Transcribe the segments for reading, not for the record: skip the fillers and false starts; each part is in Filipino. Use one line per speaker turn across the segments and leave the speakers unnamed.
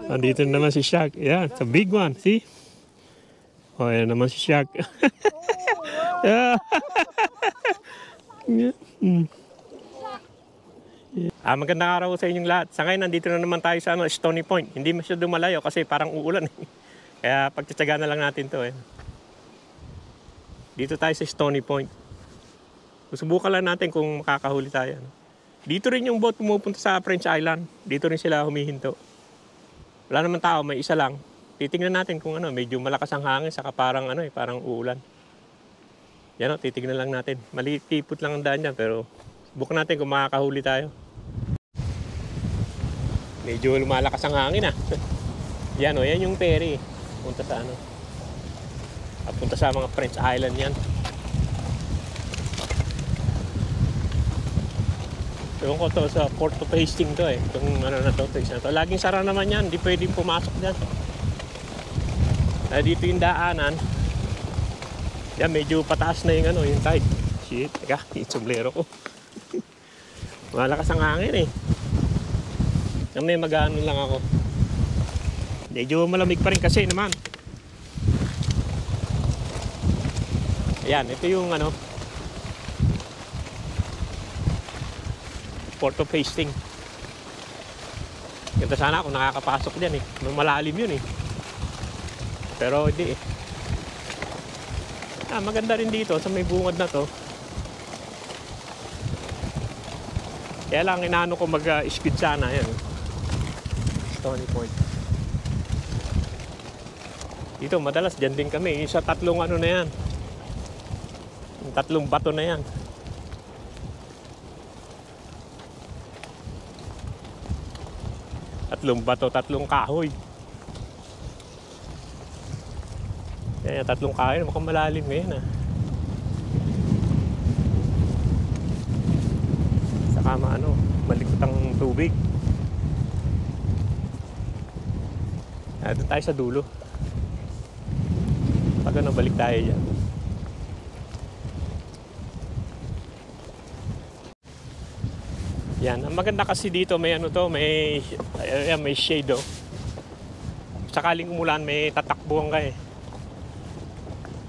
Andito na naman si Shaq. Yeah, it's a big one. See? Oh, yan naman si Shaq. Yeah. Yeah. Magandang araw sa inyong lahat. Sa ngayon, nandito na naman tayo sa Stony Point. Hindi masyado malayo kasi parang uulan. Kaya pagtsatsaga na lang natin to. Dito tayo sa Stony Point. Susubukan lang natin kung makakahuli tayo. Dito rin yung boat pumupunta sa French Island. Dito rin sila humihinto. Wala naman tao, may isa lang. Titingnan natin kung medyo malakas ang hangin saka parang parang uulan. Yan titignan lang natin. Malipot lang ang daan dyan pero subukan natin kung makakahuli tayo. Medyo lumalakas ang hangin Yan yan yung ferry. Punta sa Punta sa mga French Island yan. Ewan ko to sa Port of Hastings to Itong na to, isa to. Laging sara naman yan, hindi pwedeng pumasok dyan. Dito yung daanan. Yan, medyo pataas na yung yung tide. Shit, teka, yung sombrero ko. Malakas ang hangin May mag-ano lang ako. Medyo malamig pa rin kasi naman. Ayan, ito yung Port of Hastings. Ganda sana kung nakakapasok dyan malalim yun pero hindi maganda rin dito sa may bungad na to. Kaya lang inaano ko mag-skid sana yan. Stony Point. Dito madalas dyan din kami sa tatlong na yan. Yung tatlong bato na yan. Tatlong bato, tatlong kahoy. Yan, tatlong kahoy. Mukhang malalim ngayon Saka malikot ang tubig. Doon tayo sa dulo. Pag balik tayo dyan. Yan, ang maganda kasi dito may may shade Sakaling umulan may tatakbuhan ka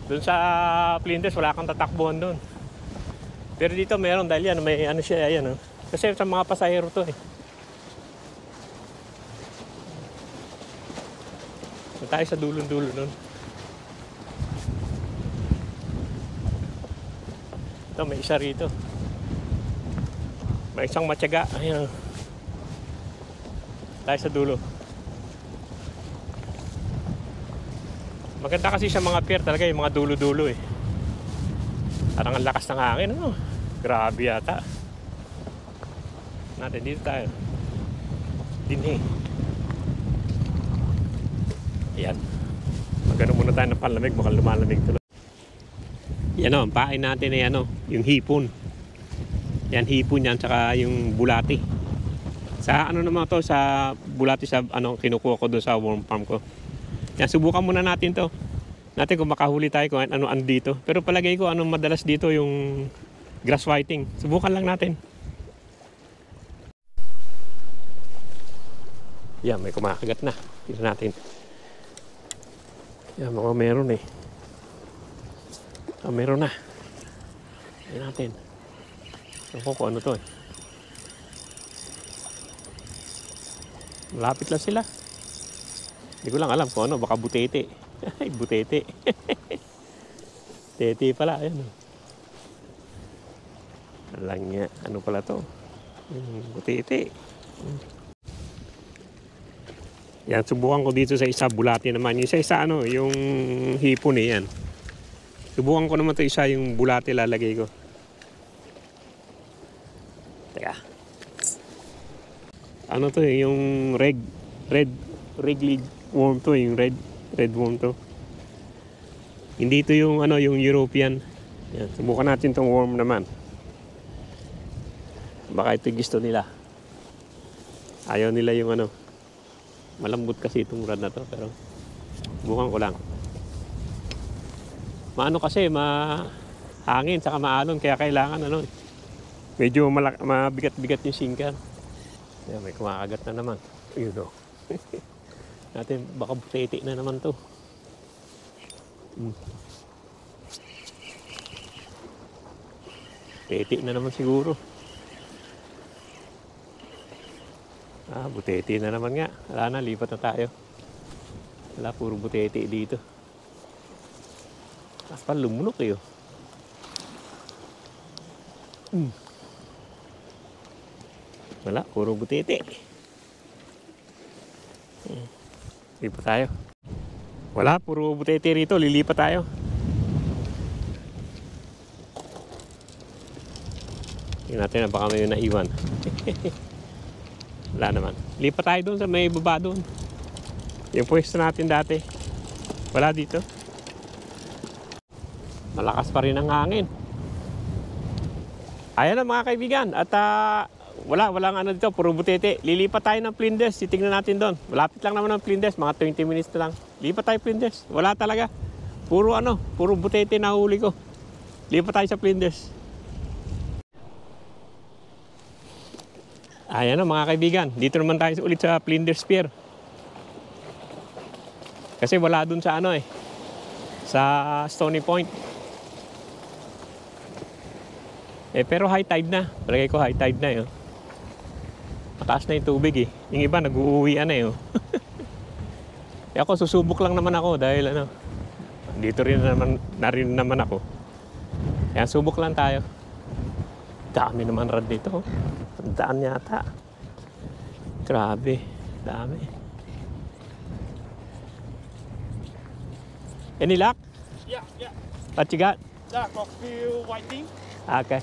Doon sa Flinders wala kang tatakbuhan doon. Pero dito meron dahil yan may siya Kasi sa mga pasahero to tayo sa dulo-dulo nun. Ito may isa rito. May isang matyaga. Ayan. Tayo sa dulo. Maganda kasi sa mga pier talaga yung mga dulo-dulo Parang ang lakas ng hangin Grabe yata. Natin dito tayo. Dinhi. Ayan. Magano muna tayo ng panlamig. Mukhang lumalamig tuloy. Yan ang pain natin yung hipon. Yan, hipon yan, tsaka yung bulati. Sa naman to, sa bulati sa kinukuha ko doon sa worm farm ko. Yan, subukan muna natin to. Natin kung makahuli tayo kung ano dito. Pero palagay ko madalas dito yung grass whiting. Subukan lang natin. Yan, may kumakagat na. Tignan natin. Yan, meron meron na. Tignan natin. Ako kung ano to Malapit lang sila. Hindi ko lang alam kung baka butete. Ay, butete. Tete pala, ayan Alang niya, pala to? Butete. Yan, subukan ko dito sa isa, bulati naman. Yung isa yung hipon yan. Subukan ko naman to isa, yung bulati lalagay ko. Teka. To yung red lead worm to, yung red worm to. Hindi to yung yung European. Yan, subukan natin tong worm naman. Baka ito gusto nila. Ayaw nila yung malambot kasi itong rod na to, pero subukan ko lang. Kasi mahangin saka maalon kaya kailangan medyo mabigat-bigat yung sinker. Yan, may kumakagat na naman. Ayun Natin, baka butete na naman to. Butete na naman siguro. Butete na naman nga. Wala na, lipat na tayo. Wala, puro butete dito. Tapos pa lumunok eh. Wala, puro butete. Lipat tayo. Wala, puro butete rito. Lilipat tayo. Tingnan natin na baka may naiwan. Wala naman. Lipat tayo doon sa may baba doon. Yung pwesto natin dati. Wala dito. Malakas pa rin ang hangin. Ayan na mga kaibigan. At walang ano dito, puro butete. Lilipat tayo ng Flinders. Titingnan natin doon. Malapit lang naman ng Flinders. Mga 20 minutes na lang. Lipat tayo Flinders. Wala talaga. Puro butete na huli ko. Lipat tayo sa Flinders. Ayan na mga kaibigan. Dito naman tayo ulit sa Flinders Pier. Kasi wala dun sa sa Stony Point. Pero high tide na. Palagay ko high tide na yun. Mataas na yung tubig eh. Yung iba nag-uuwian na yun. Ako susubok lang naman ako dahil dito rin naman ako. Kaya subok lang tayo. Dami naman rad dito. Tandaan yata. Grabe. Dami. Any luck?
Yeah.
What you got?
Got a few whiting.
Okay.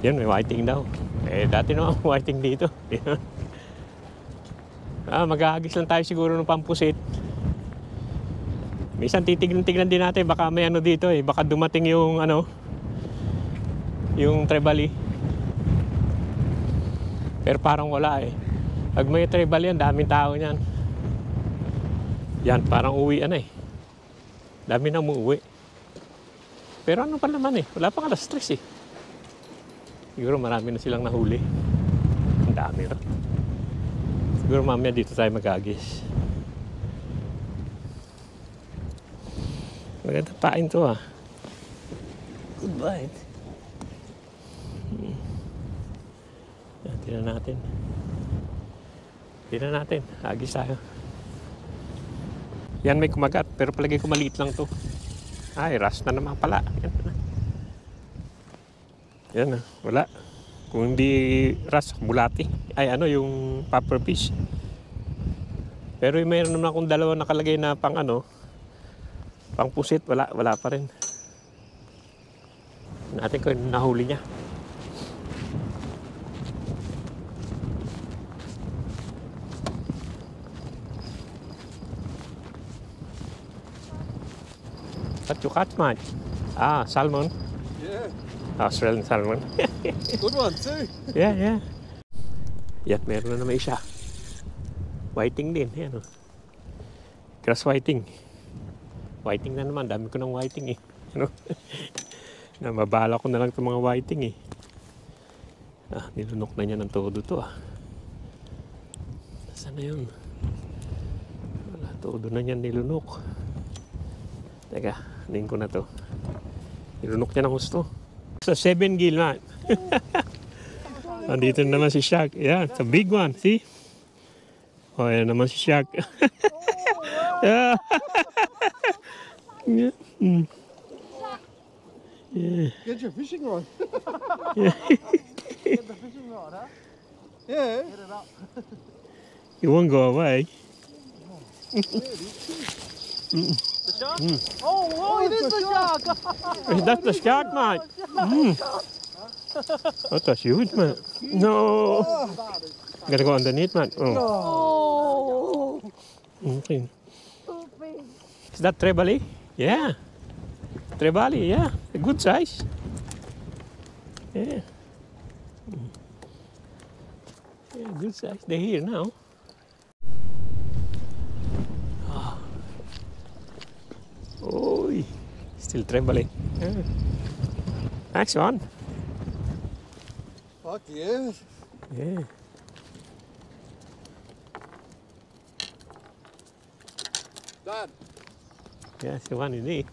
Yan, may whiting daw. Dati naman whiting dito. Mag-aagis lang tayo siguro ng pampusit. Minsan titignan din natin, baka may dito baka dumating yung yung trebali. Pero parang wala Pag may trebali yan, daming tao niyan. Yan, parang uwi Dami na umuwi. Pero pa naman wala pang alas 3 Siguro marami na silang nahuli. Ang dami rin. Siguro mamaya dito tayo mag-agis. Maganda pain to Good bite. Tingnan natin. Agis tayo. Yan may kumagat. Pero palagay ko maliit lang to. Ay, ras na naman pala. Yan wala. Kung hindi ras, bulati. Ay yung puffer fish. Pero mayroon naman akong dalawa nakalagay na pang pang pusit. Wala pa rin. Natin ko yung nahuli niya. What you catch, man? Salmon.
Yeah.
Australian salmon.
Good one too.
Yeah. Yan, meron na naman isa. Whiting din. Yan Grass whiting. Whiting na naman. Dami ko ng whiting Mabala ko na lang itong mga whiting nilunok na niya ng todo to Nasaan na yun? Wala, todo na niya nilunok. Teka, hindi ko na to. Nilunok niya ng gusto. Sa 7 gill man. Andito naman si Shaq. Yeah, it's a big one. See? Yan naman si Shaq. Yeah. Yeah.
Get your fishing rod.
Yeah.
Get the fishing rod, huh? Yeah. Get it up.
It won't go away.
The shark? Oh, it is the shark.
That's the shark, mate. That's huge, man. No. Gotta go underneath, man. Oh. Okay. Is that trebali? Yeah. Trebali, yeah. A good size. Yeah. Yeah, good size. They're here now. Oh, still trebali. Yeah. Next one.
Fuck yeah.
Yeah.
Dad.
Yeah, si Juan yun eh.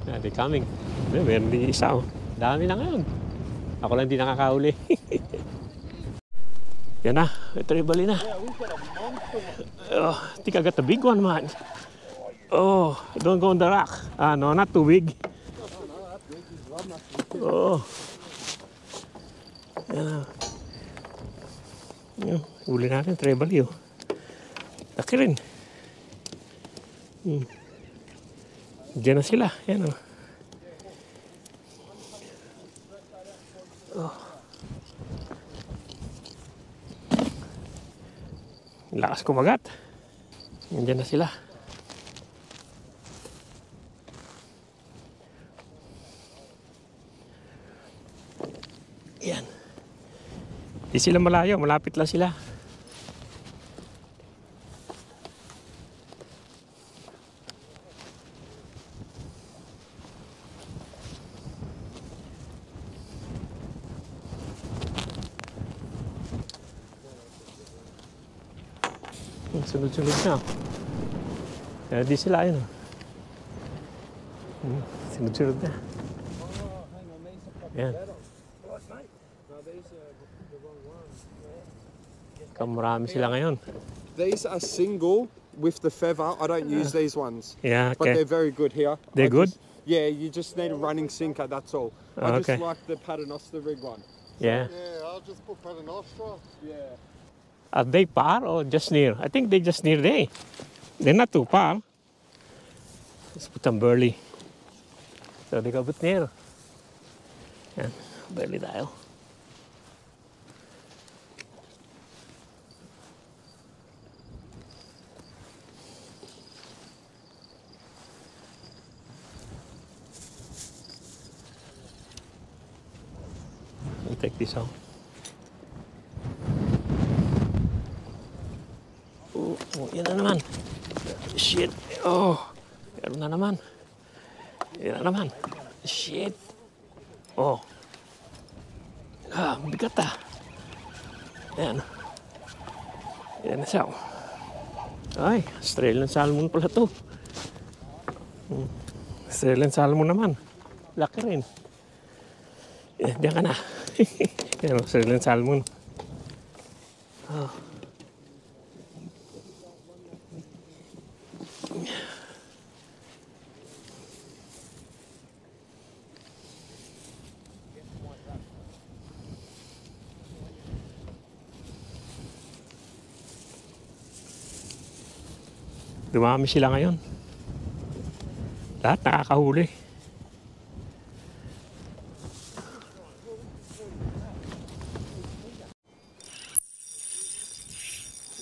Yeah, they coming. Meron din isa oh. Dami na ngayon. Ako lang di nakakahuli. Yan na, ito rin bali na.
Yeah, we've got a monster one.
Oh, I think I got the big one, man. Oh, don't go on the rock. Ah, no, not too big.
No, that big is one that's
Oh. Yan na. Yan, huli natin, trebali oh. Laki rin. Diyan na sila, yan oh. Oh. Lakas kumagat. Nandiyan na sila. Yan. Di sila malayo, malapit lang sila. Sunod-sunod na. Kaya di sila ayun. Sunod-sunod na.
Oh, hang on, these are fucking
Yan.
better. What, mate? No, these are the wrong ones.
Kamarami sila ngayon.
These are single with the feather. I don't use these ones.
Yeah,
But
okay.
they're very good here.
They're good?
Yeah, you just need a running sinker, that's all. I
Oh,
just
okay.
like the Paternoster rig one.
Yeah.
Yeah, I'll just put Paternoster.
Yeah.
Are they par or just near? I think they just near there. They're not too far. Let's put some burley. So they got put near. Yan, burley tayo. I'll take this out. Oh, yan na naman. Shit. Oh, meron na naman. Yan na naman. Shit. Oh. Ah, bigat ah. Yan. Yan na siya. Ay, Australian salmon pala to. Australian salmon naman. Laki rin. Yan, diyan ka na. Yan, Australian salmon. Oh. Dumami sila ngayon. Lahat nakakahuli.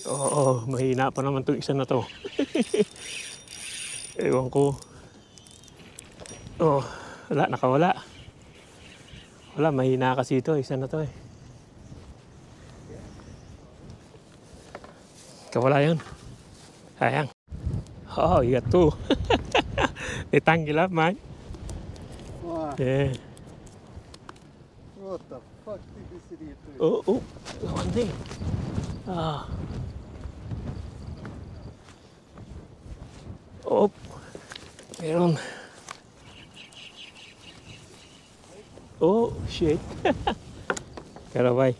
Oo, mahina pa naman itong isa na to. Ewan ko. Oh, wala, nakawala. Wala, mahina kasi ito. Isa na to eh. Kawala yun. Sayang. Oh, you got two. They tangle up, man.
Wow.
Yeah.
What the fuck did this idiot do?
Oh, oh. One thing. Ah. Oh. Meron. Oh, shit. Karabay.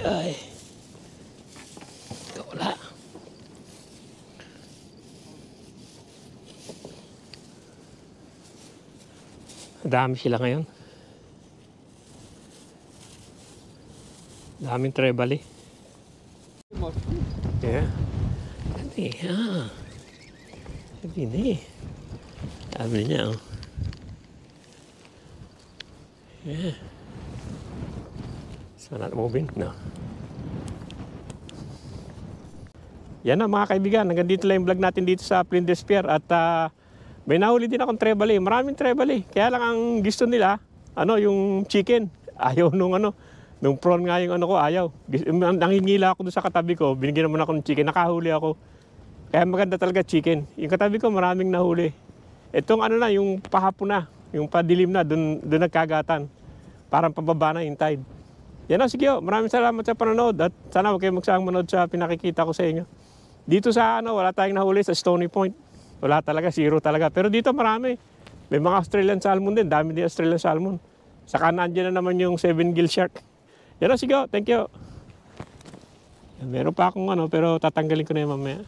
Ay. Wala. Dami sila ngayon. Daming trebali. Yeah. Ganda eh. Ah. Sabi na eh. Sabi niya oh. Yeah. So not moving? No. Yan na mga kaibigan. Hanggang dito lang yung vlog natin dito sa Flinders Pier. At may nahuli din akong trebali. Maraming trebali. Kaya lang ang gusto nila, yung chicken. Ayaw nung prawn nga yung ko, ayaw. Nangingila ako doon sa katabi ko. Binigyan naman ako ng chicken. Nakahuli ako. Kaya maganda talaga chicken. Yung katabi ko maraming nahuli. Itong yung pahapon na. yung padilim na, dun nagkagatan. Parang pababa na yung tide. Yan o, sige o, maraming salamat sa panonood at sana huwag kayong magsahang manood sa pinakikita ko sa inyo. Dito sa wala tayong nahuli sa Stony Point. Wala talaga, zero talaga. Pero dito marami. May mga Australian salmon din, dami din Australian salmon. Saka nandiyan na naman yung 7-gill shark. Yan o, sige o, thank you. Meron pa akong pero tatanggalin ko na yan mamaya.